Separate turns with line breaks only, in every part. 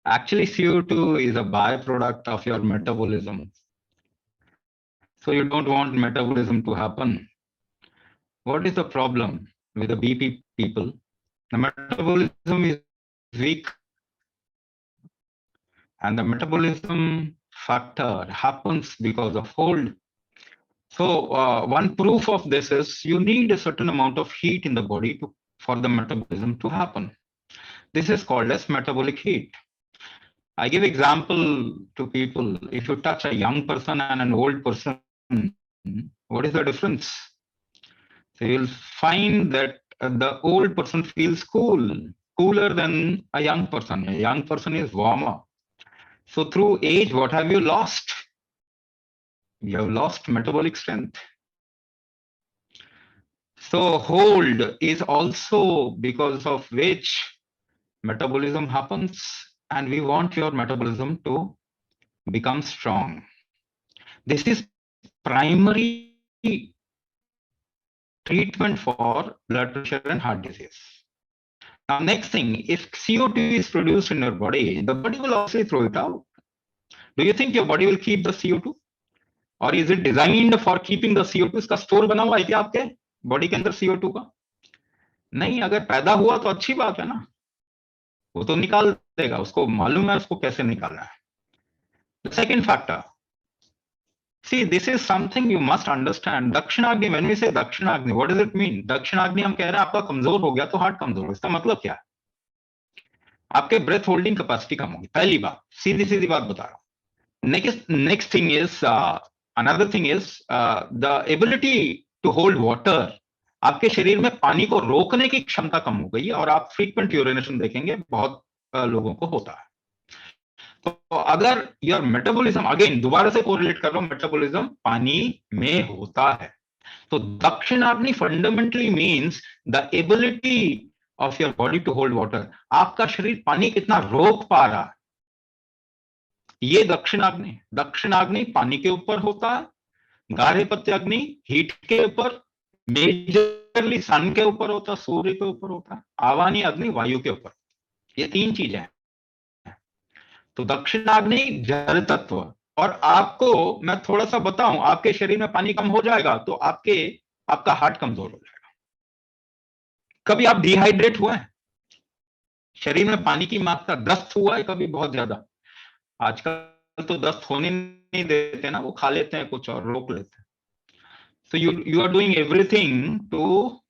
Actually, CO2 is a byproduct of your metabolism. So you don't want metabolism to happen. What is the problem with the BP people? The metabolism is weak, and the metabolism factor happens because of hold. So one proof of this is you need a certain amount of heat in the body for the metabolism to happen. This is called as metabolic heat. I give example to people. If you touch a young person and an old person, what is the difference? So you'll find that the old person feels cooler than a young person. A young person is warmer. So through age, what have you lost? You have lost metabolic strength. So hold is also because of which metabolism happens, and we want your metabolism to become strong. This is primary treatment for blood pressure and heart disease. Now, next thing, if CO2 is produced in your body, the body will obviously throw it out. Do you think your body will keep the CO2? और is it designed for keeping the CO2? इसका store बना हुआ है क्या आपके body के अंदर CO2 का? नहीं, अगर पैदा हुआ तो अच्छी बात है ना, वो तो निकाल देगा, उसको मालूम है उसको कैसे निकालना है. Second factor, see, this is something you must understand. दक्षिणाग्नि, when we say दक्षिणाग्नि, what does it mean? दक्षिणाग्नि हम कह रहे हैं आपका कमजोर हो गया तो हार्ट कमजोर हो, इसका मतलब क्या है? आपके ब्रेथ होल्डिंग कैपेसिटी कम होगी, पहली बात, सीधी सीधी बात बता रहा हूं. Next thing is, another thing is the ability to hold water. आपके शरीर में पानी को रोकने की क्षमता कम हो गई है, और आप फ्रीक्वेंट यूरिनेशन देखेंगे, बहुत लोगों को होता है. तो अगर योर मेटाबॉलिज्म, अगेन दोबारा से कोरिलेट कर रहा हूं, मेटाबॉलिज्म पानी में होता है, तो दक्षिणाग्नि fundamentally means the ability of your body to hold water. आपका शरीर पानी कितना रोक पा रहा है, ये दक्षिणाग्नि पानी के ऊपर होता है, गार्हपत्य अग्नि हीट के ऊपर, मेजरली सन के ऊपर होता है, सूर्य के ऊपर होता है, आवानी अग्नि वायु के ऊपर. ये तीन चीजें हैं. तो दक्षिणाग्नि जल तत्व. और आपको मैं थोड़ा सा बताऊं, आपके शरीर में पानी कम हो जाएगा तो आपका हार्ट कमजोर हो जाएगा. कभी आप डिहाइड्रेट हुए हैं, शरीर में पानी की मात्रा, दस्त हुआ है कभी बहुत ज्यादा? आजकल तो दस्त होने नहीं देते ना, वो खा लेते हैं कुछ और रोक लेते हैं. So you are doing everything to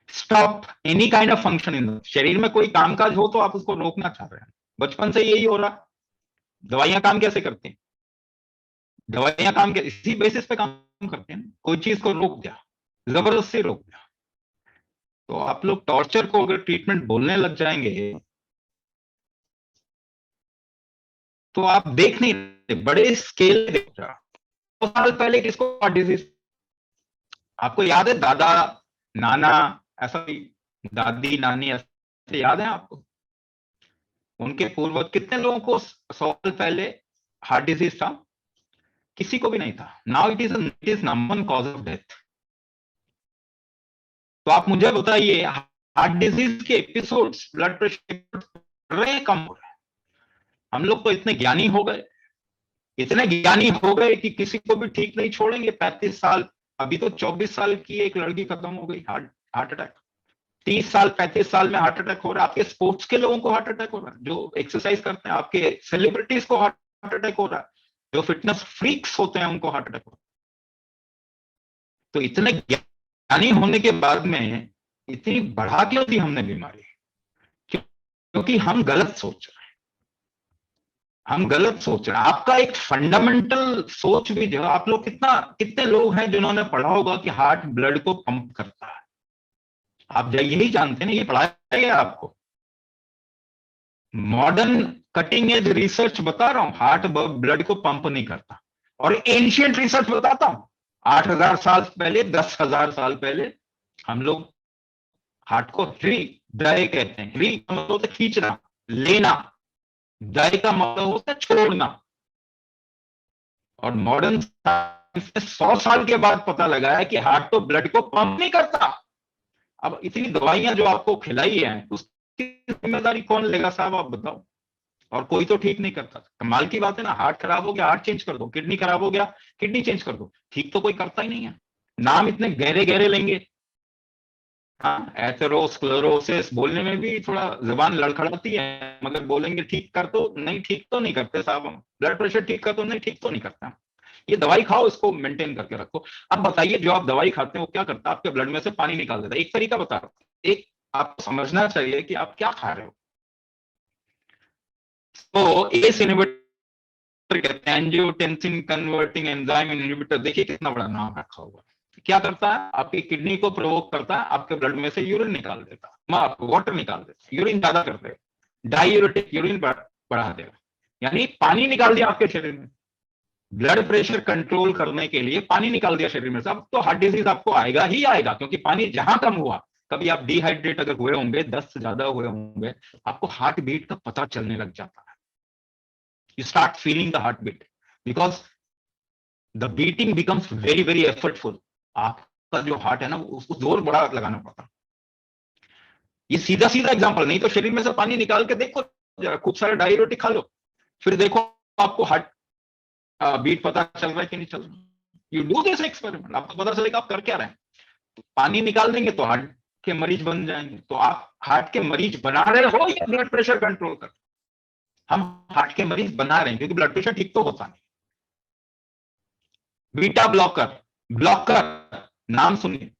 stop any kind of function in. शरीर में कोई कामकाज हो तो आप उसको रोकना चाह रहे हैं. बचपन से यही हो रहा. दवाइयां काम कैसे करती हैं? दवाइयां काम के इसी बेसिस पे काम करते हैं. कोई चीज को रोक दिया, जबरदस्ती रोक दिया. तो आप लोग टॉर्चर को अगर ट्रीटमेंट बोलने लग जाएंगे तो आप देख नहीं रहे, बड़े स्केल देख रहा. 2 साल पहले किसको हार्ट डिजीज? आपको याद है? दादा, नाना, ऐसा, दादी, नानी, ऐसे याद है आपको? उनके पूर्वज कितने लोगों को 100 साल पहले हार्ट डिजीज था? किसी को भी नहीं था. Now it is number 1 cause of death. तो आप मुझे बताइए, हार्ट डिजीज के एपिसोड्स, ब्लड प्रेशर रहे, कम हो रहे हैं. हम लोग तो इतने ज्ञानी हो गए, कि किसी को भी ठीक नहीं छोड़ेंगे. 35 साल, अभी तो 24 साल की एक लड़की खत्म हो गई हार्ट अटैक. 30 साल 35 साल में हार्ट अटैक हो रहा है. आपके स्पोर्ट्स के लोगों को हार्ट अटैक हो रहा है, जो एक्सरसाइज करते हैं. आपके सेलिब्रिटीज को हार्ट अटैक हो रहा है. जो फिटनेस फ्रीक्स होते हैं उनको हार्ट अटैक हो रहा है. तो इतने ज्ञानी होने के बाद में इतनी बढ़ा क्यों दी हमने बीमारी? क्योंकि हम गलत सोच रहे हैं. आपका एक फंडामेंटल सोच भी जो, आप लोग कितने लोग हैं जिन्होंने पढ़ा होगा कि हार्ट ब्लड को पंप करता है? आप यही जानते हैं, ये पढ़ाया गया आपको. मॉडर्न कटिंग एज रिसर्च बता रहा हूं, हार्ट ब्लड को पंप नहीं करता. और एंशियंट रिसर्च बताता हूं, 8000 साल पहले, 10,000 साल पहले हम लोग हार्ट को हृदय कहते हैं. हृदय का मतलब होता है खींचना, लेना. दय का मतलब होता है छोड़ना. और मॉडर्न साइंस ने 100 साल के बाद पता लगा है कि हार्ट तो ब्लड को पंप नहीं करता. अब इतनी दवाइयां जो आपको खिलाई हैं, उसकी जिम्मेदारी कौन लेगा साहब, आप बताओ. और कोई तो ठीक नहीं करता। कमाल की बात है ना, हार्ट खराब हो गया हार्ट चेंज कर दो, किडनी खराब हो गया किडनी चेंज कर दो, ठीक तो कोई करता ही नहीं है। नाम इतने गहरे गहरे लेंगे। हाँ, एथेरोस्क्लेरोसिस बोलने में भी थोड़ा जबान लड़खड़ाती है, मगर बोलेंगे ठीक कर दो, नहीं ठीक तो नहीं करते साहब हम। ब्लड प्रेशर ठीक कर दो, नहीं ठीक तो नहीं करता। ये दवाई खाओ, इसको मेंटेन करके रखो। अब बताइए, जो आप दवाई खाते हैं वो क्या करता है, आपके ब्लड में से पानी निकाल देता है। एक तरीका बता रहा हूं, एक आपको समझना चाहिए कि आप क्या खा रहे हो। तो एस इनहिबिटर कहते हैं, एंजियोटेंसिन कन्वर्टिंग एंजाइम इनहिबिटर। देखिए कितना बड़ा नाम रखा हुआ है। क्या करता है, आपकी किडनी को प्रोवोक करता है, आपके ब्लड में से यूरिन निकाल देता है, वाटर निकाल देता है, यूरिन ज्यादा कर देगा, डायूरेटिक यूरिन बढ़ा देगा, यानी पानी निकाल दिया आपके शरीर में। ब्लड प्रेशर कंट्रोल करने के लिए पानी निकाल दिया शरीर में से। अब तो हार्ट डिजीज आपको आएगा ही आएगा, क्योंकि पानी जहां कम हुआ, कभी आप डिहाइड्रेट अगर हुए होंगे, 10 से ज्यादा हुए होंगे, आपको हार्ट बीट का पता चलने लग जाता है। You start feeling the heartbeat because the beating becomes very very effortful. आपका जो हार्ट है ना, उसको जोर बड़ा लगाना पड़ता है। ये सीधा सीधा एग्जांपल, नहीं तो शरीर में से पानी निकाल के देखो जरा, खूब सारे डाययूरेटिक खा लो, फिर देखो आपको हार्ट बीट पता चल रहा है कि नहीं चल रहा। यू डू दिस एक्सपेरिमेंट, आपको पता चलेगा आप कर क्या रहे हैं। तो पानी निकाल देंगे तो हार्ट के मरीज बन जाएंगे। तो आप हार्ट के मरीज बना रहे हो या ब्लड प्रेशर कंट्रोल कर। हम हार्ट के मरीज बना रहे हैं, क्योंकि ब्लड प्रेशर ठीक तो होता नहीं। बीटा ब्लॉकर, ब्लॉकर नाम सुनिए,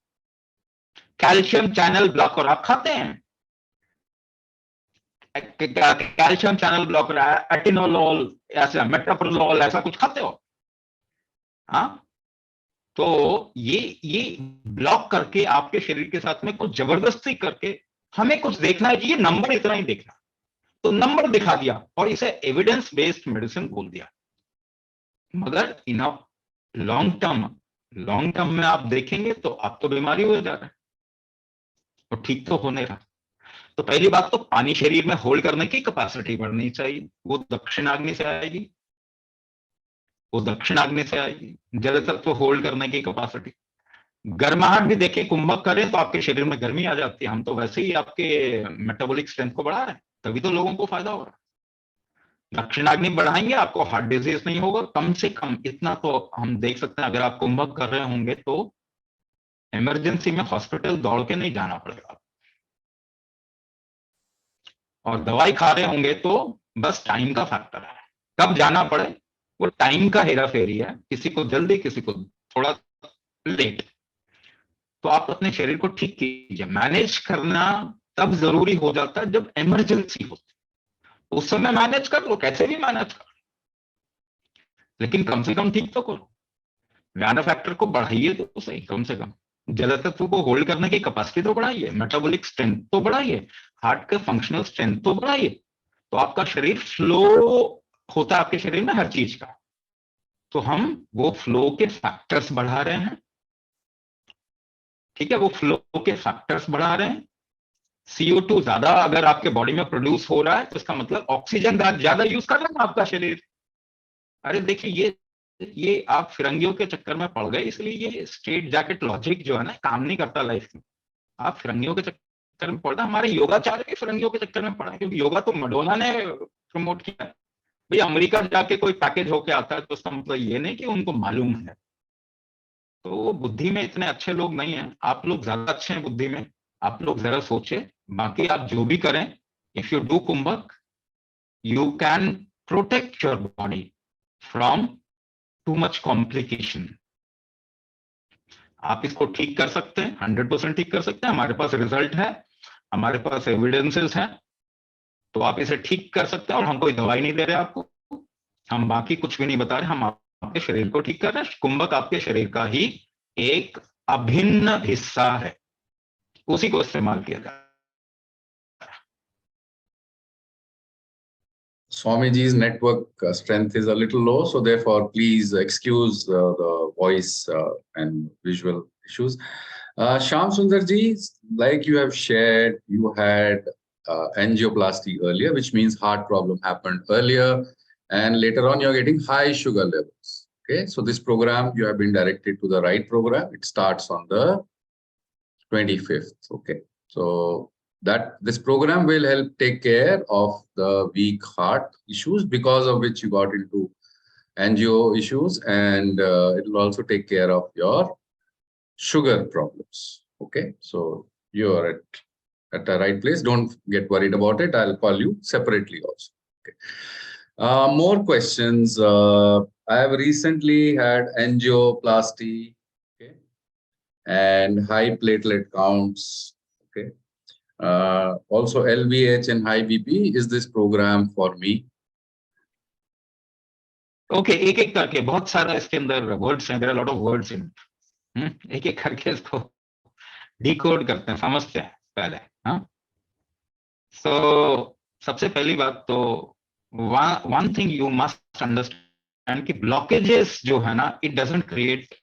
कैल्शियम चैनल ब्लॉकर आप खाते हैं, कैल्शियम चैनल ब्लॉकर, एटिनोलोल, ऐसा मेट्रोप्रोलोल, ऐसा कुछ खाते हो? हाँ, तो ये ब्लॉक करके आपके शरीर के साथ में कुछ जबरदस्ती करके हमें कुछ देखना है, ये नंबर इतना ही देखना, तो नंबर दिखा दिया और इसे एविडेंस बेस्ड मेडिसिन बोल दिया। मगर इन लॉन्ग टर्म में आप देखेंगे तो आप तो बीमारी हो जा रहा है और ठीक तो होने रहा। तो पहली बात तो पानी शरीर में होल्ड करने की कैपेसिटी बढ़नी चाहिए, वो दक्षिणाग्नि से आएगी, वो दक्षिणाग्नि से आएगी, जल तत्व होल्ड करने की कैपेसिटी। गर्माहट भी देखिए, कुंभक करें तो आपके शरीर में गर्मी आ जाती है, हम तो वैसे ही आपके मेटाबॉलिक स्ट्रेंथ को बढ़ा रहे हैं, तभी तो लोगों को फायदा हो रहा है। दक्षिणाग्नि बढ़ाएंगे आपको हार्ट डिजीज नहीं होगा, कम से कम इतना तो हम देख सकते हैं। अगर आप कुंभक कर रहे होंगे तो इमरजेंसी में हॉस्पिटल दौड़ के नहीं जाना पड़ेगा, और दवाई खा रहे होंगे तो बस टाइम का फैक्टर है, कब जाना पड़े वो टाइम का हेरा फेरी है, किसी को जल्दी किसी को थोड़ा लेट। तो आप अपने शरीर को ठीक कीजिए। मैनेज करना तब जरूरी हो जाता है जब इमरजेंसी होती है, उस समय मैनेज कर लो, कैसे भी मैनेज कर, लेकिन कम से कम ठीक तो करो। व्याना फैक्टर को बढ़ाइए तो सही, कम से कम जल तत्व को होल्ड करने की कैपेसिटी तो बढ़ाइए, मेटाबॉलिक स्ट्रेंथ तो बढ़ाइए, हार्ट का फंक्शनल स्ट्रेंथ तो बढ़ाइए, तो आपका शरीर फ्लो होता है आपके शरीर में हर चीज का। तो हम वो फ्लो के फैक्टर्स बढ़ा रहे हैं, ठीक है, वो फ्लो के फैक्टर्स बढ़ा रहे हैं। CO2 ज्यादा अगर आपके बॉडी में प्रोड्यूस हो रहा है तो इसका मतलब ऑक्सीजन ज्यादा यूज कर रहा है आपका शरीर। अरे देखिए, ये आप फिरंगियों के चक्कर में पड़ गए, इसलिए ये स्ट्रेट जैकेट लॉजिक जो है ना, काम नहीं करता लाइफ में। आप फिरंगियों के चक्कर में पड़ना, हमारे योगाचार्य के फिरंगियों के चक्कर में पड़ा है, क्योंकि योगा तो मडोना ने प्रमोट किया है। भाई अमेरिका जाके कोई पैकेज होके आता है तो उसका मतलब ये नहीं कि उनको मालूम है। तो वो बुद्धि में इतने अच्छे लोग नहीं है, आप लोग ज्यादा अच्छे हैं बुद्धि में, आप लोग जरा सोचे। बाकी आप जो भी करें, if you do kumbhak, you can protect your body from too much complication. आप इसको ठीक कर सकते हैं, 100% ठीक कर सकते हैं, हमारे पास रिजल्ट है, हमारे पास एविडेंसेस हैं। तो आप इसे ठीक कर सकते हैं, और हम कोई दवाई नहीं दे रहे आपको, हम बाकी कुछ भी नहीं बता रहे, हम आपके शरीर को ठीक कर रहे हैं। कुंभक आपके शरीर का ही एक अभिन्न हिस्सा है, उसी को इस्तेमाल किया जाए।
Swamiji's network strength is a little low, so therefore please excuse the voice and visual issues. Shyam Sundarji, like you have shared, you had angioplasty earlier, which means heart problem happened earlier, and later on you're getting high sugar levels. Okay, so this program, you have been directed to the right program. It starts on the 25th. Okay, so that this program will help take care of the weak heart issues because of which you got into angio issues, and it will also take care of your sugar problems. Okay, so you are at the right place. Don't get worried about it. I'll call you separately also. Okay. More questions. I have recently had angioplasty, okay, and high platelet counts. Okay. Also LVH and high BP. Is this program for me?
Okay, एक एक करके, बहुत सारा इसके अंदर words हैं, there are lot of words in, एक एक करके इसको डिकोड करते हैं, समझते हैं पहले। हाँ, सो सबसे पहली बात तो one thing you must understand कि ब्लॉकेजेस जो है ना, it doesn't create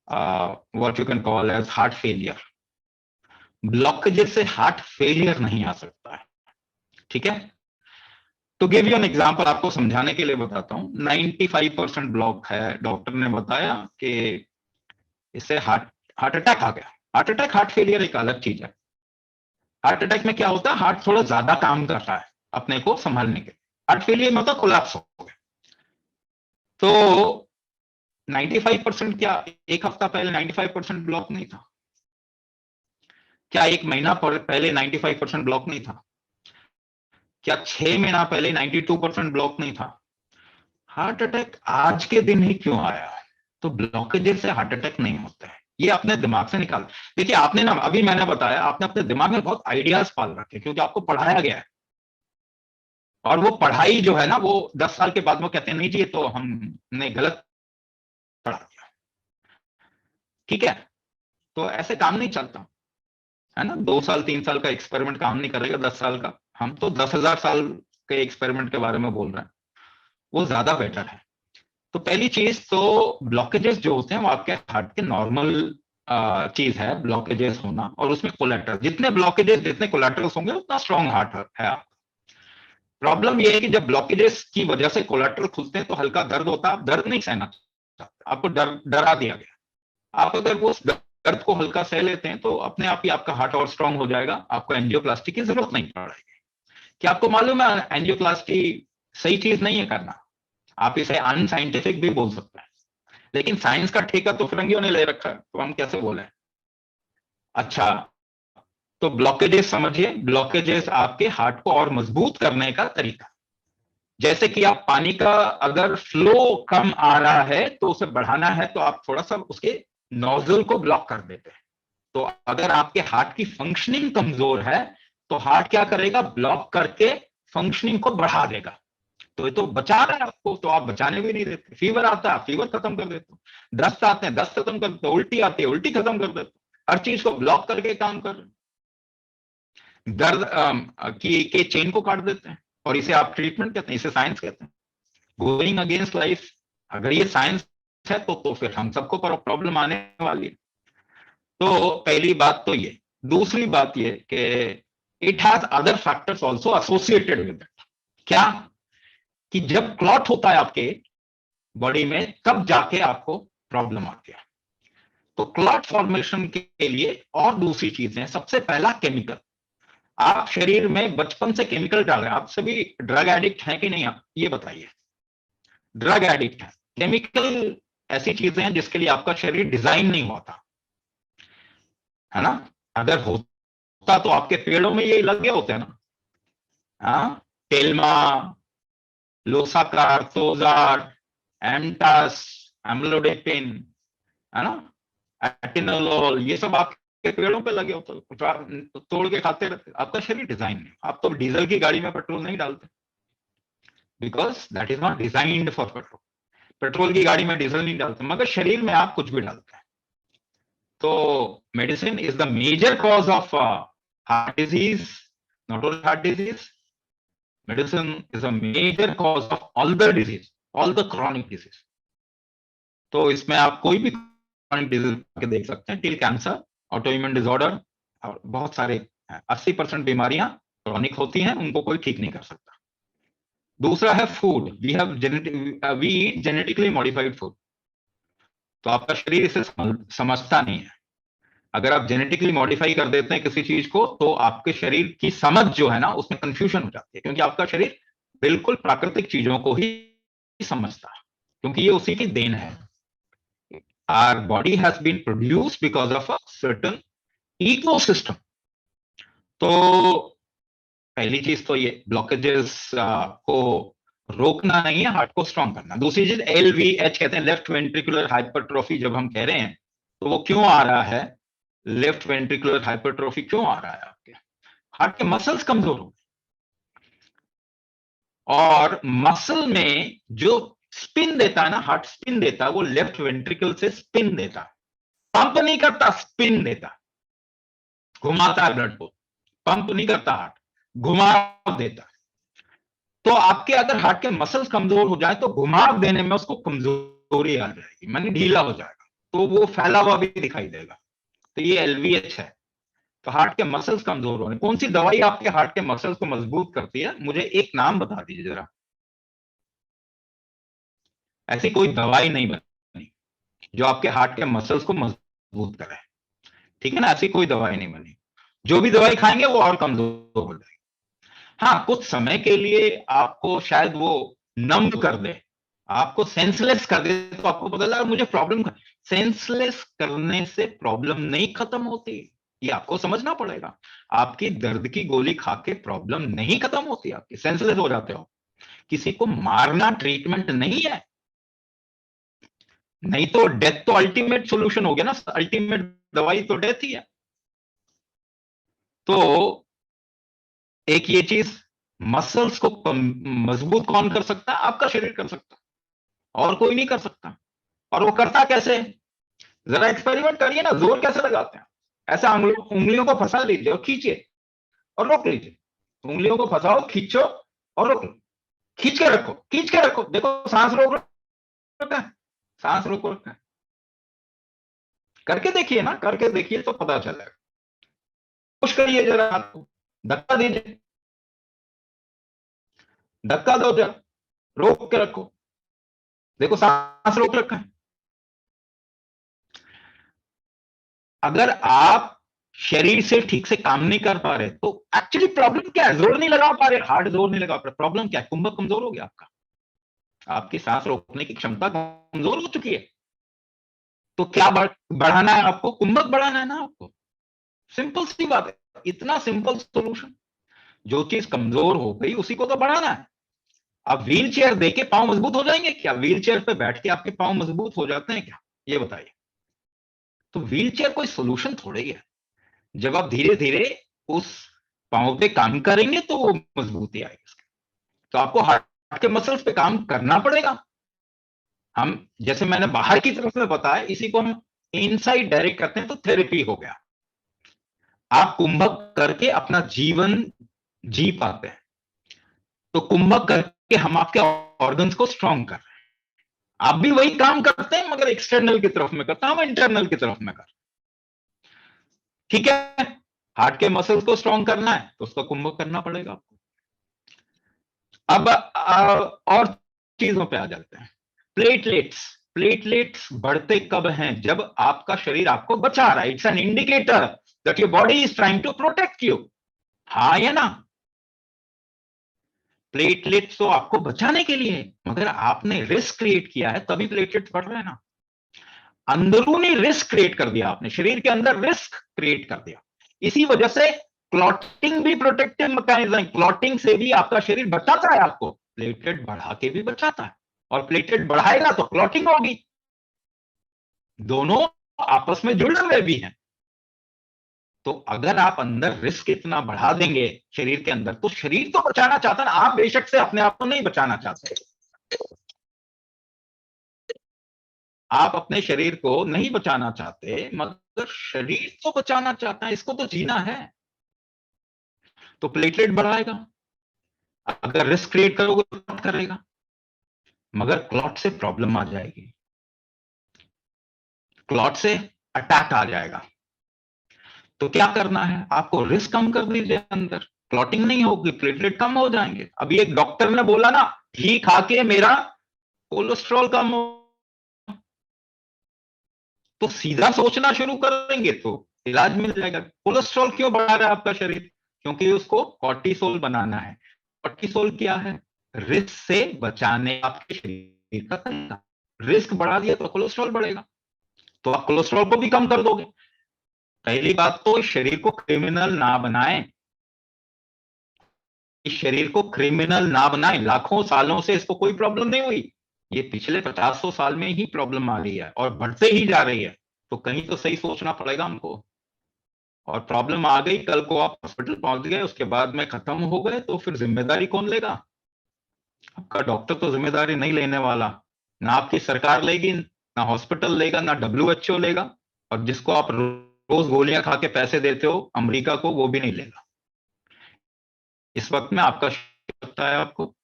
what you can call as heart failure. Blockages से हार्ट फेलियर नहीं आ सकता है, ठीक है। तो गिव यू एन एग्जांपल, आपको समझाने के लिए बताता हूं। 95% ब्लॉक है, डॉक्टर ने बताया कि इससे हार्ट अटैक आ गया। हार्ट अटैक, हार्ट फेलियर एक अलग चीज है। हार्ट अटैक में क्या होता है, हार्ट थोड़ा ज्यादा काम करता है अपने को संभालने के। हार्ट फेलियर में होता है कोलैप्स हो गया। तो 95% क्या एक हफ्ता पहले 95% ब्लॉक नहीं था? क्या एक महीना पहले 95% ब्लॉक नहीं था? क्या 6 महीना पहले 92% ब्लॉक नहीं था? हार्ट अटैक आज के दिन ही क्यों आया? तो ब्लॉकेजेस से हार्ट अटैक नहीं होता है, ये अपने दिमाग से निकाल। देखिए आपने ना, अभी मैंने बताया, आपने अपने दिमाग में बहुत आइडियाज पाल रखे क्योंकि आपको पढ़ाया गया है, और वो पढ़ाई जो है ना, वो 10 साल के बाद वो कहते हैं नहीं जी ये तो हमने गलत पढ़ा दिया, ठीक है। तो ऐसे काम नहीं चलता है ना। 2 साल 3 साल का एक्सपेरिमेंट काम नहीं करेगा, 10 साल का। हम तो 10,000 साल के एक्सपेरिमेंट के बारे में बोल रहे हैं, वो ज्यादा बेटर है। तो पहली चीज तो ब्लॉकेजेस जो होते हैं वो आपके हार्ट के नॉर्मल चीज है, ब्लॉकेजेस होना। और उसमें कोलेट्रल, जितने ब्लॉकेजेस जितने कोलेट्रल्स होंगे उतना स्ट्रॉन्ग हार्ट है। प्रॉब्लम ये है कि जब ब्लॉकेजेस की वजह से कोलेट्रल खुलते हैं तो हल्का दर्द होता है, आप दर्द नहीं सहना चाहते, आपको डरा दिया गया। आप अगर वो दर्द को हल्का सह लेते हैं तो अपने आप ही आपका हार्ट और स्ट्रांग हो जाएगा, आपको एंजियोप्लास्टी की जरूरत नहीं पड़ेगी। क्या आपको मालूम है एंजियोप्लास्टी सही चीज नहीं है करना? आप इसे अनसाइंटिफिक भी बोल सकते हैं, लेकिन साइंस का ठेका तो फिरंगियों ने ले रखा है, तो हम कैसे बोले। अच्छा, तो ब्लॉकेजेस समझिए, ब्लॉकेजेस आपके हार्ट को और मजबूत करने का तरीका। जैसे कि आप पानी का अगर फ्लो कम आ रहा है तो उसे बढ़ाना है तो आप थोड़ा सा उसके नोजल को ब्लॉक कर देते हैं। तो अगर आपके हार्ट की फंक्शनिंग कमजोर है तो हार्ट क्या करेगा, ब्लॉक करके फंक्शनिंग को बढ़ा देगा। तो ये तो बचा रहा है आपको, तो आप बचाने भी नहीं देते। फीवर आता है, फीवर खत्म कर देते हो। दस्त आते हैं, दस्त खत्म कर देते हो। उल्टी आती है, उल्टी खत्म कर देते हो। हर चीज को ब्लॉक करके काम कर रहे हैं। दर्द की चेन को काट देते हैं, और इसे आप ट्रीटमेंट कहते हैं, इसे साइंस कहते हैं। Going against life. अगर ये साइंस है तो फिर हम सबको प्रॉब्लम आने वाली है। तो पहली बात तो ये। दूसरी बात ये कि it has other factors also associated with it. क्या? कि जब क्लॉट होता है आपके बॉडी में तब जाके आपको प्रॉब्लम आती है। तो क्लॉट फॉर्मेशन के लिए और दूसरी चीजें, सबसे पहला केमिकल। आप शरीर में बचपन से केमिकल डाल रहे हैं। आप सभी ड्रग एडिक्ट हैं कि नहीं, आप ये बताइए। ड्रग एडिक्ट है। केमिकल ऐसी चीजें हैं जिसके लिए आपका शरीर डिजाइन नहीं हुआ था, है ना। अगर होता तो आपके पेड़ों में ये लगे होते हैं ना। हाँ, टेल्मा, लोसाकार, तोजार, एमटास, एम्लोडेपिन, है ना, एटिनोलोल, ये सब आपके पेड़ों पे लगे होते, तोड़ के खाते रहते। आपका शरीर डिजाइन नहीं। आप तो डीजल की गाड़ी में पेट्रोल नहीं डालते, because that is not designed for petrol. Petrol की गाड़ी में डीजल नहीं डालते, मगर शरीर में आप कुछ भी डालते हैं। तो medicine is the major cause of heart disease, not only heart disease. Medicine is a major cause of all the disease, all the chronic disease. तो इसमें आप कोई भी क्रॉनिक डिजीज के देख सकते हैं, टिल कैंसर, ऑटोइम्यून डिसऑर्डर, और बहुत सारे 80% बीमारियां क्रॉनिक होती हैं, उनको कोई ठीक नहीं कर सकता। दूसरा है food. We genetically modified food. तो आपका शरीर इसे समझता नहीं है। अगर आप जेनेटिकली मॉडिफाई कर देते हैं किसी चीज को, तो आपके शरीर की समझ जो है ना, उसमें कंफ्यूजन हो जाती है, क्योंकि आपका शरीर बिल्कुल प्राकृतिक चीजों को ही समझता है, क्योंकि ये उसी की देन है. Our body has been produced because of a certain ecosystem. तो पहली चीज तो ये ब्लॉकेजेस को रोकना नहीं है, हार्ट को स्ट्रांग करना. दूसरी चीज LVH कहते हैं, लेफ्ट वेंट्रिकुलर हाइपरट्रोफी. जब हम कह रहे हैं तो वो क्यों आ रहा है? लेफ्ट वेंट्रिकुलर हाइपरट्रोफी क्यों आ रहा है? आपके हार्ट के मसल्स कमजोर हो, और मसल में जो स्पिन देता है ना, हार्ट स्पिन देता है, वो लेफ्ट वेंट्रिकल से स्पिन देता है. पंप नहीं करता, स्पिन देता, घुमाता है ब्लड को. पंप नहीं करता हार्ट, घुमाव देता है. तो आपके अगर हार्ट के मसल्स कमजोर हो जाए तो घुमाव देने में उसको कमजोरी आ जाएगी, मानी ढीला हो जाएगा, तो वो फैला हुआ भी दिखाई देगा. तो ये LVH है. तो हार्ट के मसल्स कमजोर होने, कौन सी दवाई आपके हार्ट के मसल्स को मजबूत करती है? मुझे एक नाम बता दीजिए जरा. ऐसी कोई दवाई नहीं बनी जो आपके हार्ट के मसल्स को मजबूत करे. ठीक है ना, ऐसी कोई दवाई नहीं बनी. जो भी दवाई खाएंगे वो और कमजोर हो जाएगी. हाँ, कुछ समय के लिए आपको शायद वो नम कर दे, आपको सेंसलेस कर दे, तो आपको पता लगा मुझे प्रॉब्लम. सेंसलेस करने से प्रॉब्लम नहीं खत्म होती, ये आपको समझना पड़ेगा. आपकी दर्द की गोली खा के प्रॉब्लम नहीं खत्म होती, आपकी सेंसलेस हो जाते हो. किसी को मारना ट्रीटमेंट नहीं है. नहीं तो डेथ तो अल्टीमेट सॉल्यूशन हो गया ना, अल्टीमेट दवाई तो डेथ ही है. तो एक ये चीज, मसल्स को मजबूत कौन कर सकता है? आपका शरीर कर सकता है, और कोई नहीं कर सकता. और वो करता कैसे? जरा एक्सपेरिमेंट करिए ना, जोर कैसे लगाते हैं. ऐसा उंगलियों को फंसा लीजिए और खींचिए और रोक लीजिए. उंगलियों को फंसाओ, खींचो और रोक लो. खींच के रखो, खींच के रखो, देखो सांस रोक रखा है, सांस रोक रखा है. करके देखिए ना, करके देखिए तो पता चलेगा. पुश करिए जरा हाथ को, धक्का दीजिए, धक्का दो जरा, रोक के रखो, देखो सांस रोक रखा है. अगर आप शरीर से ठीक से काम नहीं कर पा रहे तो एक्चुअली प्रॉब्लम क्या है? जोर नहीं लगा पा रहे, हार्ट जोर नहीं लगा पा रहे. प्रॉब्लम क्या है? कुंभक कमजोर हो गया आपका, आपकी सांस रोकने की क्षमता कमजोर हो चुकी है. तो क्या बढ़ाना है आपको? कुंभक बढ़ाना है ना आपको. सिंपल सी बात है, इतना सिंपल सोल्यूशन. जो चीज कमजोर हो गई उसी को तो बढ़ाना है. अब व्हील चेयर देके पांव मजबूत हो जाएंगे क्या? व्हील चेयर पे बैठ के आपके पांव मजबूत हो जाते हैं क्या? ये बताइए. तो व्हील चेयर कोई सोल्यूशन थोड़े ही है. जब आप धीरे धीरे उस पांव पे काम करेंगे तो वो मजबूती आएगी. तो आपको हार्ट के मसल्स पे काम करना पड़ेगा. हम, जैसे मैंने बाहर की तरफ में बताया, इसी को हम इनसाइड डायरेक्ट करते हैं, तो थेरेपी हो गया. आप कुंभक करके अपना जीवन जी पाते हैं. तो कुंभक करके हम आपके ऑर्गन्स को स्ट्रांग कर रहे हैं. आप भी वही काम करते हैं, मगर एक्सटर्नल की तरफ में करते हैं, हम इंटरनल की तरफ में कर. ठीक है, हार्ट के मसल्स को स्ट्रांग करना है तो उसका कुंभक करना पड़ेगा आपको. अब और चीजों पे आ जाते हैं. प्लेटलेट्स. प्लेटलेट्स बढ़ते कब हैं? जब आपका शरीर आपको बचा रहा है. It's an indicator that your body is trying to protect you. हाँ या ना? प्लेटलेट्स तो आपको बचाने के लिए है, मगर आपने रिस्क क्रिएट किया है तभी प्लेटलेट्स बढ़ रहे हैं ना. अंदरूनी रिस्क क्रिएट कर दिया आपने, शरीर के अंदर रिस्क क्रिएट कर दिया. इसी वजह से क्लॉटिंग भी प्रोटेक्टिव मैकेनिज्म है. क्लॉटिंग से भी आपका शरीर बचाता है आपको, प्लेटलेट बढ़ा के भी बचाता है. और प्लेटलेट बढ़ाएगा तो क्लॉटिंग होगी. दोनों आपस में जुड़े हुए भी हैं. तो अगर आप अंदर रिस्क इतना बढ़ा देंगे शरीर के अंदर, तो शरीर तो बचाना चाहता है ना. आप बेशक से अपने आप को नहीं बचाना चाहते, आप अपने शरीर को नहीं बचाना चाहते, मगर शरीर तो बचाना चाहता है, इसको तो जीना है. तो प्लेटलेट बढ़ाएगा. अगर रिस्क क्रिएट करोगे तो क्लॉट करेगा, मगर क्लॉट से प्रॉब्लम आ जाएगी, क्लॉट से अटैक आ जाएगा. तो क्या करना है आपको? रिस्क कम कर दीजिए अंदर, क्लॉटिंग नहीं होगी, प्लेटलेट कम हो जाएंगे. अभी एक डॉक्टर ने बोला ना, घी खा के मेरा कोलेस्ट्रॉल कम हो, तो सीधा सोचना शुरू करेंगे तो इलाज मिल जाएगा। कोलेस्ट्रॉल क्यों बढ़ा रहा है आपका शरीर? क्योंकि उसको कॉर्टिसोल बनाना है। कॉर्टिसोल क्या है? रिस्क से बचाने आपके शरीर का तरीका। रिस्क बढ़ा दिया तो कोलेस्ट्रॉल बढ़ेगा, तो आप कोलेस्ट्रॉल को भी कम कर दोगे। पहली बात तो शरीर को क्रिमिनल ना बनाएं, इस शरीर को क्रिमिनल ना बनाएं। लाखों सालों से इसको कोई प्रॉब्लम नहीं हुई, ये पिछले 50 साल में ही प्रॉब्लम आ रही है और बढ़ते ही जा रही है। तो कहीं तो सही सोचना पड़ेगा हमको। और प्रॉब्लम आ गई, कल को आप हॉस्पिटल पहुंच गए, उसके बाद में खत्म हो गए, तो फिर जिम्मेदारी कौन लेगा? आपका डॉक्टर तो जिम्मेदारी नहीं लेने वाला, ना आपकी सरकार लेगी, ना हॉस्पिटल लेगा, ना WHO लेगा, और जिसको आप रोज गोलियां खा के पैसे देते हो अमेरिका को, वो भी नहीं लेगा। इस वक्त में आपका लगता है आपको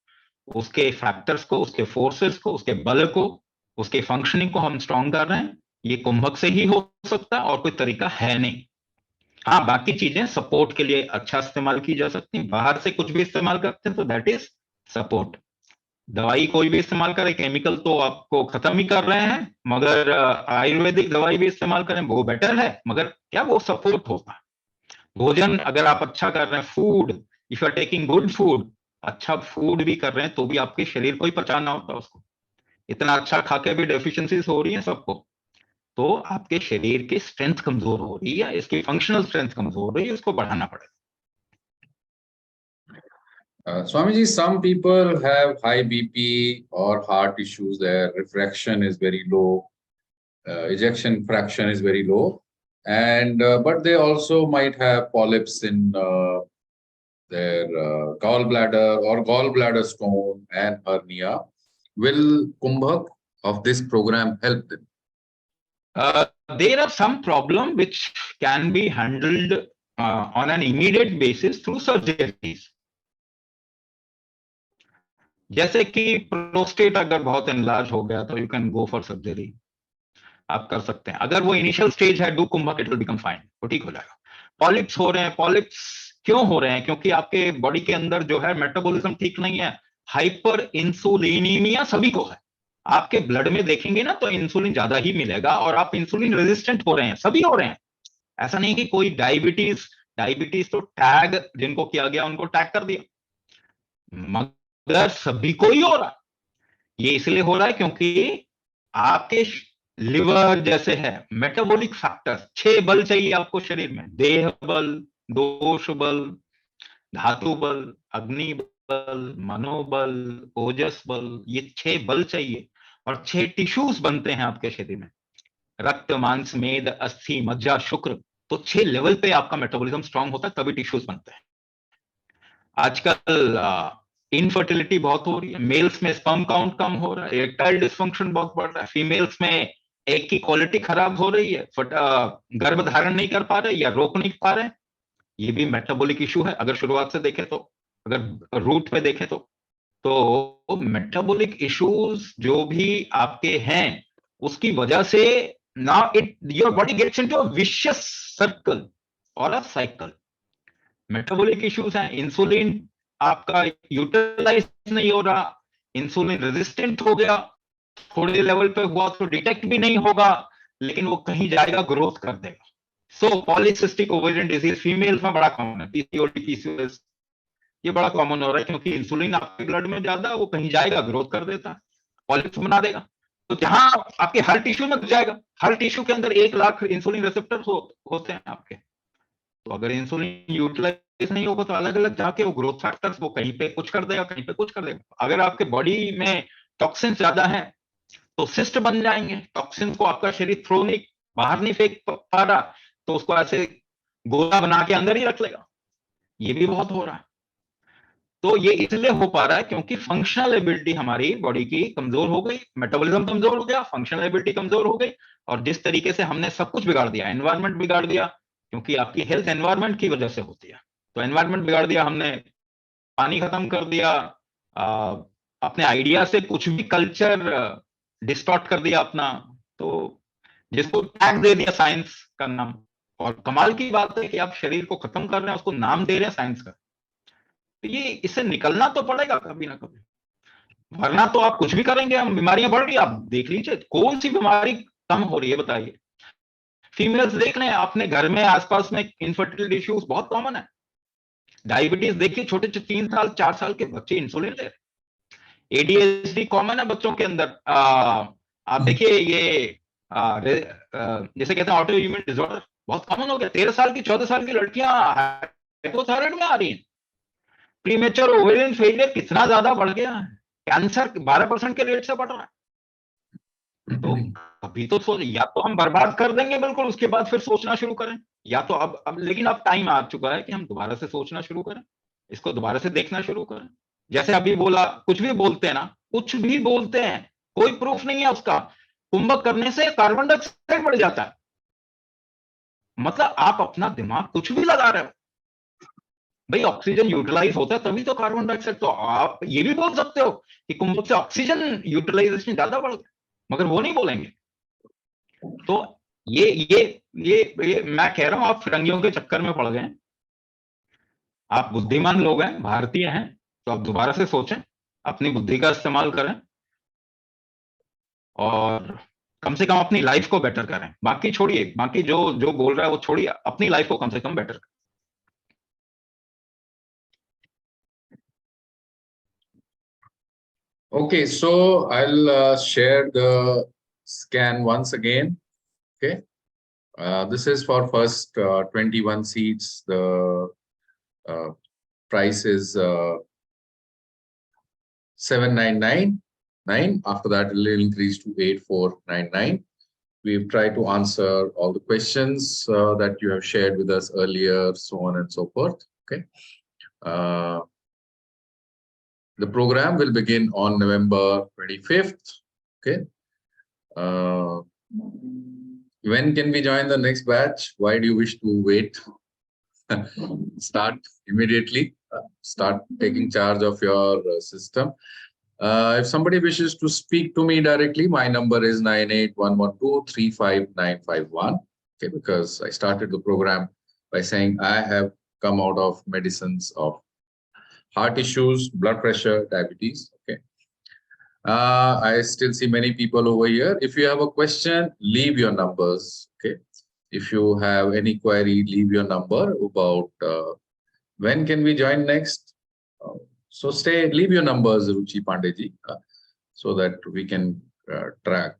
उसके फैक्टर्स को, उसके फोर्सेस को, उसके बल को, उसके फंक्शनिंग को हम स्ट्रांग कर रहे हैं, ये कुंभक से ही हो सकता है, और कोई तरीका है नहीं। हाँ, बाकी चीजें सपोर्ट के लिए अच्छा इस्तेमाल की जा सकती हैं। बाहर से कुछ भी इस्तेमाल करते हैं तो दैट इज सपोर्ट। दवाई कोई भी इस्तेमाल करें, केमिकल तो आपको खत्म ही कर रहे हैं, मगर आयुर्वेदिक दवाई भी इस्तेमाल करें वो बेटर है, मगर क्या वो सपोर्ट होता है। भोजन अगर आप अच्छा कर रहे हैं, food, if you are taking good food, अच्छा फूड भी कर रहे हैं, तो भी आपके शरीर को ही पचाना होता है उसको। इतना अच्छा खा के भी डेफिशिएंसीज हो रही है सबको, तो आपके शरीर की स्ट्रेंथ कमजोर हो रही है, इसकी फंक्शनल स्ट्रेंथ कमजोर हो रही है, इसको बढ़ाना पड़ेगा।
Swamiji, some people have high BP or heart issues. Their refraction is very low, ejection fraction is very low, and but they also might have polyps in their gallbladder or gallbladder stone and hernia. Will Kumbhak of this program help them?
There are some problem which can be handled on an immediate basis through surgeries. जैसे कि prostate अगर बहुत enlarge हो गया तो you can go for surgery, आप कर सकते हैं। अगर वो इनिशियल स्टेज है, do kumbhak, it will become fine, वो ठीक हो जाएगा। पॉलिप्स हो रहे हैं, पॉलिप्स क्यों हो रहे हैं? क्योंकि आपके बॉडी के अंदर जो है मेटाबॉलिज्म ठीक नहीं है, हाइपर इंसुलिनीमिया सभी को है। आपके ब्लड में देखेंगे ना तो इंसुलिन ज्यादा ही मिलेगा, और आप इंसुलिन रेजिस्टेंट हो रहे हैं, सभी हो रहे हैं। ऐसा नहीं कि कोई डायबिटीज, डायबिटीज तो टैग जिनको किया गया उनको टैग कर दिया, मगर सभी को ही हो रहा है। ये इसलिए हो रहा है क्योंकि आपके लिवर जैसे है मेटाबॉलिक फैक्टर्स, 6 बल चाहिए आपको शरीर में: देह बल, दोष बल, धातु बल, अग्नि बल, मनोबल, ओजस बल, ये 6 बल चाहिए। और 6 टिश्यूज बनते हैं आपके शरीर में: रक्त, मांस, मेद, अस्थि, मज्जा, शुक्र। तो 6 लेवल पे आपका मेटाबॉलिज्म स्ट्रांग होता है, तभी टिश्यूज बनते हैं। आजकल इनफर्टिलिटी बहुत हो रही है, मेल्स में स्पर्म काउंट कम हो रहा है, इरेक्टाइल डिस्फंक्शन बहुत बढ़ रहा है, फीमेल्स में एग की क्वालिटी खराब हो रही है, गर्भ धारण नहीं कर पा रहे या रोक नहीं पा रहे। ये भी मेटाबॉलिक इशू है अगर शुरुआत से देखें तो, अगर रूट पे देखें तो मेटाबॉलिक इश्यूज जो भी आपके हैं उसकी वजह से now it your body gets into a vicious circle और अ साइकिल। मेटाबॉलिक इश्यूज हैं, इंसुलिन आपका यूटिलाइज नहीं हो रहा, इंसुलिन रेजिस्टेंट हो गया, थोड़े लेवल पे हुआ तो डिटेक्ट भी नहीं होगा, लेकिन वो कहीं जाएगा, ग्रोथ कर देगा। सो पॉलीसिस्टिक ओवेरियन डिजीज फीमेल्स में बड़ा कॉमन है, पीसीओडी, पीसीओएस, ये बड़ा कॉमन हो रहा है क्योंकि इंसुलिन आपके ब्लड में ज्यादा, वो कहीं जाएगा, ग्रोथ कर देता है, पॉलिप्स बना देगा। तो जहां आपके हर टिश्यू में जाएगा, हर टिश्यू के अंदर 1 लाख इंसुलिन रिसेप्टर होते हैं आपके। तो अगर इंसुलिन यूटिलाइज नहीं होगा तो अलग अलग जाके वो ग्रोथ फैक्टर्स वो कहीं पे कुछ कर देगा, कहीं पे कुछ कर देगा। अगर आपके बॉडी में टॉक्सिन ज्यादा है तो सिस्ट बन जाएंगे, टॉक्सिन को आपका शरीर थ्रो नहीं, बाहर नहीं फेंक पा रहा, तो उसको ऐसे गोला बना के अंदर ही रख लेगा। ये भी बहुत हो रहा है। तो ये इसलिए हो पा रहा है क्योंकि फंक्शनल एबिलिटी हमारी बॉडी की कमजोर हो गई, मेटाबॉलिज्म कमजोर हो गया, फंक्शनल एबिलिटी कमजोर हो गई, और जिस तरीके से हमने सब कुछ बिगाड़ दिया, एनवायरमेंट बिगाड़ दिया, क्योंकि आपकी हेल्थ एनवायरमेंट की वजह से होती है। तो एनवायरमेंट बिगाड़ दिया हमने, पानी खत्म कर दिया, अपने आइडिया से कुछ भी कल्चर डिस्टॉर्ट कर दिया अपना, तो जिसको टैग दे दिया साइंस का नाम। और कमाल की बात है कि आप शरीर को खत्म कर रहे हैं, उसको नाम दे रहे हैं साइंस का। तो ये इससे निकलना तो पड़ेगा कभी ना कभी, वरना तो आप कुछ भी करेंगे, हम बीमारियां बढ़ रही है। आप देख लीजिए कौन सी बीमारी कम हो रही है बताइए। फीमेल्स देख लें अपने घर में आसपास में, इनफर्टिलिटी इश्यूज बहुत कॉमन है। डायबिटीज देखिए, छोटे 3 साल 4 साल के बच्चे इंसुलिन ले रहे। एडीएचडी कॉमन है बच्चों के अंदर। आप देखिए ये जैसे कहते हैं ऑटो इम्यून डिसऑर्डर बहुत कॉमन हो गया। 13 साल की 14 साल की लड़कियां हाइपोथायराइड में आ रही हैं। प्रीमेच्योर ओवेरियन फेलियर कितना ज्यादा बढ़ गया है। कैंसर 12% के रेट से बढ़ रहा है। तो अभी तो सोच, या तो हम बर्बाद कर देंगे बिल्कुल, उसके बाद फिर सोचना शुरू करें, या तो अब लेकिन अब टाइम आ चुका है कि हम दोबारा से सोचना शुरू करें, इसको दोबारा से देखना शुरू करें। जैसे अभी बोला, कुछ भी बोलते हैं ना, कुछ भी बोलते हैं, कोई प्रूफ नहीं है उसका। कुंभक करने से कार्बन डाइऑक्साइड बढ़ जाता है। मतलब आप अपना दिमाग कुछ भी लगा रहे हो भाई, ऑक्सीजन यूटिलाइज होता है तभी तो कार्बन डाइऑक्साइड। तो आप ये भी बोल सकते हो कि कुंभक से ऑक्सीजन यूटिलाइजेशन ज्यादा बढ़ गया, मगर वो नहीं बोलेंगे। तो ये मैं कह रहा हूं, आप फिरंगियों के चक्कर में पड़ गए। आप बुद्धिमान लोग हैं, भारतीय हैं, तो आप दोबारा से सोचें, अपनी बुद्धि का इस्तेमाल करें और कम से कम अपनी लाइफ को बेटर करें। बाकी छोड़िए, बाकी जो जो बोल रहा है वो छोड़िए, अपनी लाइफ को कम से कम बेटर करें।
Okay, so I'll share the scan once again. Okay, this is for first 21 seats. The price is 7,999. After that, it will increase to 8,499. We've tried to answer all the questions that you have shared with us earlier, so on and so forth. Okay. The program will begin on November 25th. Okay. When can we join the next batch? Why do you wish to wait? Start immediately. Start taking charge of your system. If somebody wishes to speak to me directly, my number is 9811235951. Okay, because I started the program by saying I have come out of medicines of heart issues, blood pressure, diabetes. Okay. I still see many people over here. If you have a question, leave your numbers. Okay. If you have any query, leave your number about when can we join next. So leave your numbers, Ruchi Pandeji, so that we can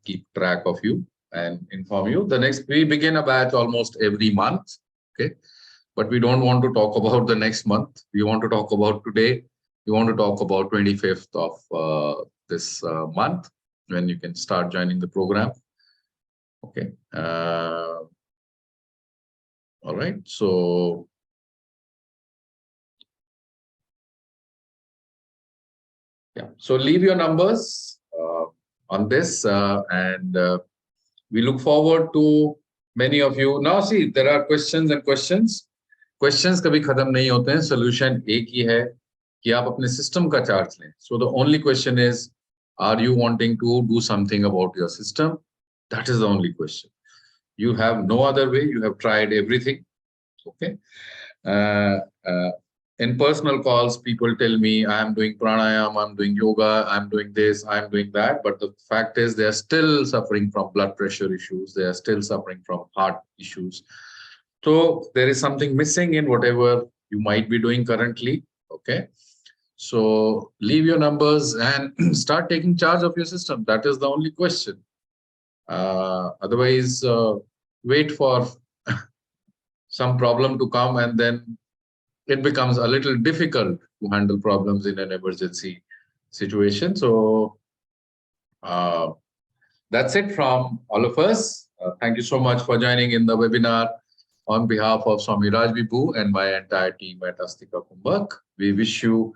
keep track of you and inform you. The next, we begin a batch almost every month. Okay. But we don't want to talk about the next month. We want to talk about today. We want to talk about 25th of this month, when you can start joining the program. Okay. All right. So yeah. So leave your numbers on this, and we look forward to many of you. Now, see, there are questions and questions. Questions कभी खत्म नहीं होते हैं. Solution एक ही है कि आप अपने system का charge लें. So the only question is, are you wanting to do something about your system? That is the only question. You have no other way. You have tried everything. Okay. In personal calls, people tell me, I am doing pranayam, I'm doing yoga, I'm doing this, I'm doing that. But the fact is, they are still suffering from blood pressure issues. They are still suffering from heart issues. So there is something missing in whatever you might be doing currently. Okay. So leave your numbers and start taking charge of your system. That is the only question. Otherwise, wait for some problem to come, and then it becomes a little difficult to handle problems in an emergency situation. So that's it from all of us. Thank you so much for joining in the webinar. On behalf of Swami Raj Vibhu and my entire team at Astika Kumbhak, we wish you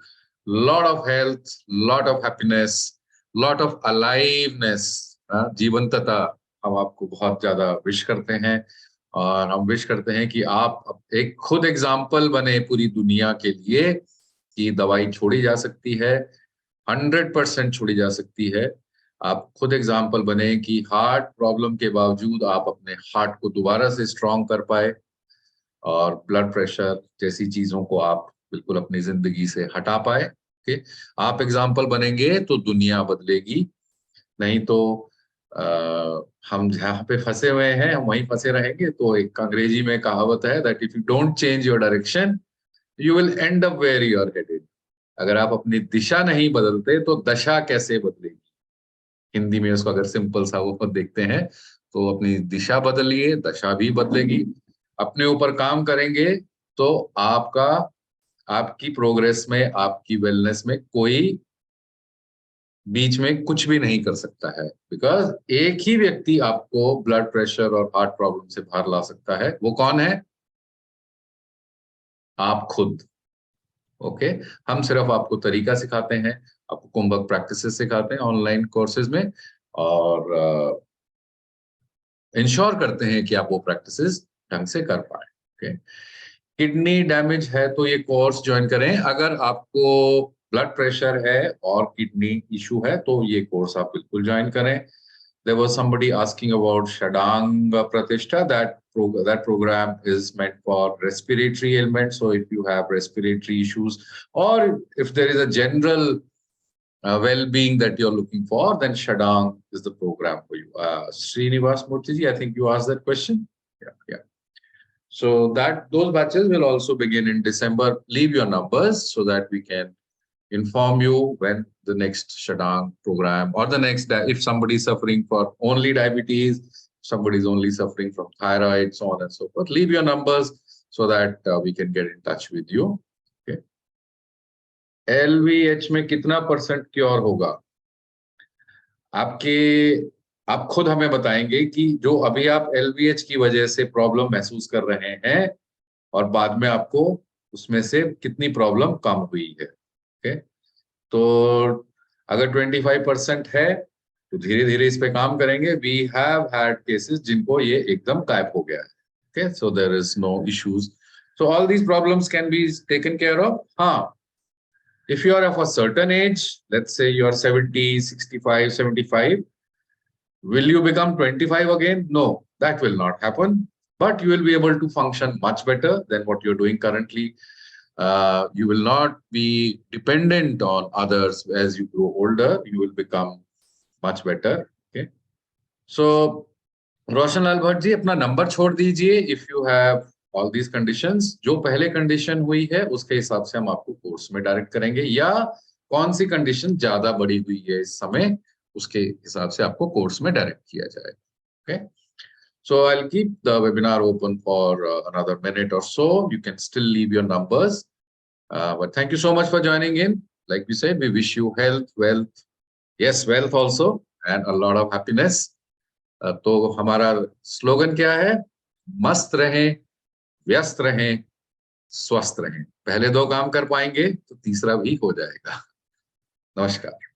a lot of health, lot of happiness, lot of aliveness. जीवंतता हम आपको बहुत ज्यादा wish करते हैं, और हम wish करते हैं कि आप एक खुद एग्जाम्पल बने पूरी दुनिया के लिए कि दवाई छोड़ी जा सकती है, 100% छोड़ी जा सकती है। आप खुद एग्जाम्पल बने कि हार्ट प्रॉब्लम के बावजूद आप अपने हार्ट को दोबारा से स्ट्रॉन्ग कर पाए, और ब्लड प्रेशर जैसी चीजों को आप बिल्कुल अपनी जिंदगी से हटा पाए। ओके, आप एग्जाम्पल बनेंगे तो दुनिया बदलेगी, नहीं तो हम जहाँ पे फंसे हुए हैं हम वहीं फंसे रहेंगे। तो एक अंग्रेजी में कहावत है that if you don't change your direction you will end up where you are headed. अगर आप अपनी दिशा नहीं बदलते तो दशा कैसे बदलेगी। हिंदी में उसको अगर सिंपल सा वो देखते हैं तो अपनी दिशा बदलिए, दशा भी बदलेगी। अपने ऊपर काम करेंगे तो आपका, आपकी प्रोग्रेस में, आपकी वेलनेस में कोई बीच में कुछ भी नहीं कर सकता है। बिकॉज एक ही व्यक्ति आपको ब्लड प्रेशर और हार्ट प्रॉब्लम से बाहर ला सकता है, वो कौन है? आप खुद। ओके। हम सिर्फ आपको तरीका सिखाते हैं, आपको कुंभक प्रैक्टिसेस सिखाते हैं ऑनलाइन कोर्सेज में, और इंश्योर करते हैं कि आप वो प्रैक्टिसेस ढंग से कर पाए। ओके। किडनी डैमेज है तो ये कोर्स ज्वाइन करें। अगर आपको ब्लड प्रेशर है और किडनी इशू है तो ये कोर्स आप बिल्कुल ज्वाइन करें। There was somebody asking about Shadang Pratishtha. That program is meant for respiratory ailments. So if you have respiratory issues, or if there is a general well-being that you're looking for, then Shadang is the program for you. Srinivas Murthy, I think you asked that question. Yeah. So that those batches will also begin in December. Leave your numbers so that we can inform you when the next Shadang program, or the next, if somebody is suffering for only diabetes, somebody is only suffering from thyroid, so on and so forth. Leave your numbers so that we can get in touch with you. Okay. LVH में कितना % cure होगा? आप खुद हमें बताएंगे कि जो अभी आप LVH की वजह से प्रॉब्लम महसूस कर रहे हैं और बाद में आपको उसमें से कितनी प्रॉब्लम कम हुई है। ओके। तो अगर 25% है तो धीरे धीरे इस पे काम करेंगे। वी हैव हैड केसेस जिनको ये एकदम गायब हो गया है। Okay, so there is no issues. So all these problems can be taken care of. हाँ, if you are of a certain age, let's say you are 70, 65, 75, will you become 25 again? No, that will not happen. But you will be able to function much better than what you're doing currently. You will not be dependent on others as you grow older. You will become much better. Okay. So, Roshan Lal Bhatt ji, अपना number छोड़ दीजिए। If you have all these conditions, जो पहले condition हुई है उसके हिसाब से हम आपको कोर्स में डायरेक्ट करेंगे, या कौन सी कंडीशन ज्यादा बड़ी हुई है इस समय उसके हिसाब से आपको कोर्स में डायरेक्ट किया जाए। Okay. So I'll keep the webinar open for another minute or so. You can still leave your numbers. But thank you so much for joining in. Like we said, we wish you health, wealth, yes, wealth also, and a lot of happiness. तो हमारा slogan क्या है? मस्त रहें, व्यस्त रहें, स्वस्थ रहें। पहले 2 काम कर पाएंगे तो तीसरा भी हो जाएगा। नमस्कार।